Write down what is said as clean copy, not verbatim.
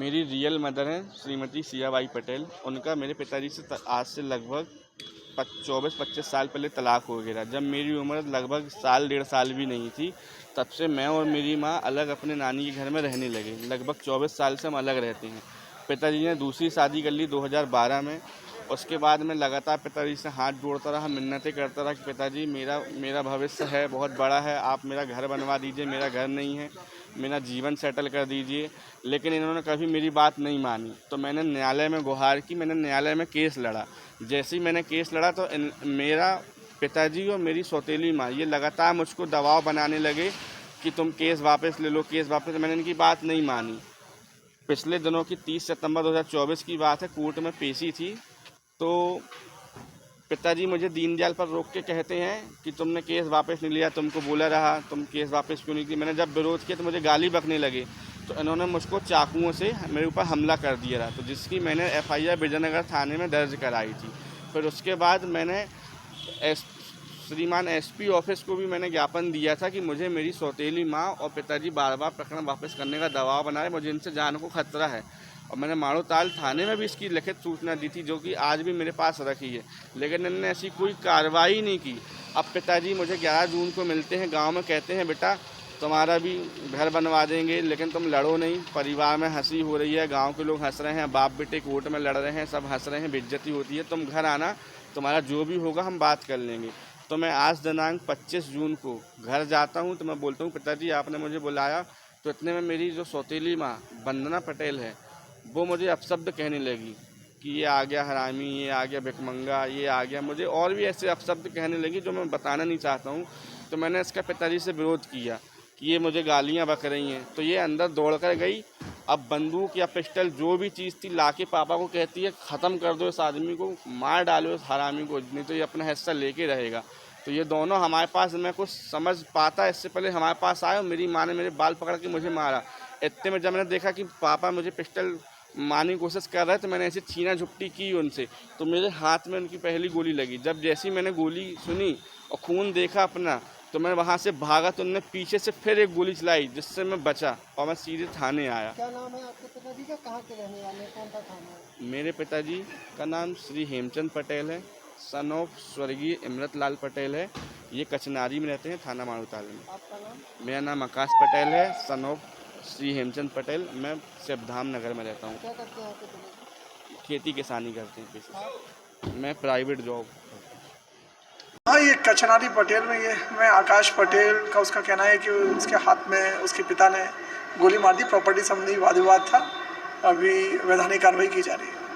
मेरी real mother हैं श्रीमती सियाबाई पटेल। उनका मेरे पिताजी से आज से लगभग 24-25 साल पहले तलाक हो गया। जब मेरी उम्र लगभग साल 1.5 साल भी नहीं थी, तब से मैं और मेरी माँ अलग अपने नानी के घर में रहने लगे। लगभग 24 साल से हम अलग रहते हैं। पिताजी ने दूसरी शादी कर ली 2012 में। उसके बाद मैं लगातार पिताजी से हाथ जोड़ता रहा, मिन्नतें करता रहा कि पिताजी मेरा भविष्य है, बहुत बड़ा है, आप मेरा घर बनवा दीजिए। मेरा घर नहीं है, मेरा जीवन सेटल कर दीजिए। लेकिन इन्होंने कभी मेरी बात नहीं मानी। तो मैंने न्यायालय में गुहार की, मैंने न्यायालय में केस लड़ा। जैसे ही मैंने केस लड़ा तो मेरा पिताजी और मेरी सौतेली माँ ये लगातार मुझको दबाव बनाने लगे कि तुम केस वापस ले लो, केस वापस। मैंने इनकी बात नहीं मानी। पिछले दिनों की 30 सितंबर 2024 की बात है, कोर्ट में पेशी थी। तो पिताजी मुझे दीनदयाल पर रोक के कहते हैं कि तुमने केस वापस नहीं लिया, तुमको बोला रहा, तुम केस वापस क्यों नहीं की। मैंने जब विरोध किया तो मुझे गाली बकने लगे। तो इन्होंने मुझको चाकुओं से मेरे ऊपर हमला कर दिया रहा, तो जिसकी मैंने FIR विजयनगर थाने में दर्ज कराई थी। फिर उसके बाद मैंने श्रीमान SP ऑफिस को भी मैंने ज्ञापन दिया था कि मुझे मेरी सौतेली माँ और पिताजी बार बार प्रकरण वापस करने का दबाव बना रहे, मुझे इनसे जान को खतरा है। और मैंने माड़ोताल थाने में भी इसकी लिखित सूचना दी थी, जो कि आज भी मेरे पास रखी है, लेकिन इन्होंने ऐसी कोई कार्रवाई नहीं की। अब पिताजी मुझे 11 जून को मिलते हैं गांव में, कहते हैं बेटा तुम्हारा भी घर बनवा देंगे, लेकिन तुम लड़ो नहीं। परिवार में हंसी हो रही है, गांव के लोग हंस रहे हैं, बाप बेटे कोर्ट में लड़ रहे हैं, सब हंस रहे हैं, बेइज्जती होती है। तुम घर आना, तुम्हारा जो भी होगा हम बात कर लेंगे। तो मैं आज दिनांक 25 जून को घर जाता हूँ। तो मैं बोलता हूँ पिताजी आपने मुझे बुलाया। तो इतने में मेरी जो सौतेली माँ वंदना पटेल है, वो मुझे अपशब्द कहने लगी कि ये आ गया हरामी, ये आ गया भिखमंगा, ये आ गया। मुझे और भी ऐसे अपशब्द कहने लगी जो मैं बताना नहीं चाहता हूँ। तो मैंने इसका पिताजी से विरोध किया कि ये मुझे गालियाँ बक रही हैं। तो ये अंदर दौड़ कर गई। अब बंदूक या पिस्टल जो भी चीज़ थी लाके पापा को कहती है ख़त्म कर दो इस आदमी को, मार डालो इस हरामी को, नहीं तो ये अपना हिस्सा लेके रहेगा। तो ये दोनों हमारे पास, मैं कुछ समझ पाता इससे पहले हमारे पास आए और मेरी माँ ने मेरे बाल पकड़ के मुझे मारा। इतने में जब मैंने देखा कि पापा मुझे पिस्टल मारने की कोशिश कर रहा है, तो मैंने ऐसे छीना झपटी की उनसे। तो मेरे हाथ में उनकी पहली गोली लगी। जब जैसी मैंने गोली सुनी और खून देखा अपना, तो मैं वहाँ से भागा। तो उन्होंने पीछे से फिर एक गोली चलाई, जिससे मैं बचा और मैं सीधे थाने आया। क्या नाम है आपके पिताजी का, कहाँ के रहने वाले, कौन सा थाना है? मेरे पिताजी का नाम श्री हेमचंद पटेल है, सन ऑफ स्वर्गीय इमरतलाल पटेल है। ये कचनारी में रहते हैं, थाना माड़ोताल में। आपका नाम? मेरा नाम आकाश पटेल है, सन ऑफ श्री हेमचंद पटेल। मैं सिवधाम नगर में रहता हूँ। क्या करते हैं आपके पिताजी? खेती किसानी करते हैं पेशे। मैं प्राइवेट जॉब। हाँ, ये कचनारी पटेल में ये मैं आकाश पटेल का उसका कहना है कि उसके हाथ में उसके पिता ने गोली मार दी। प्रॉपर्टी संबंधी वाद विवाद था। अभी वैधानिक कार्रवाई की जा रही है।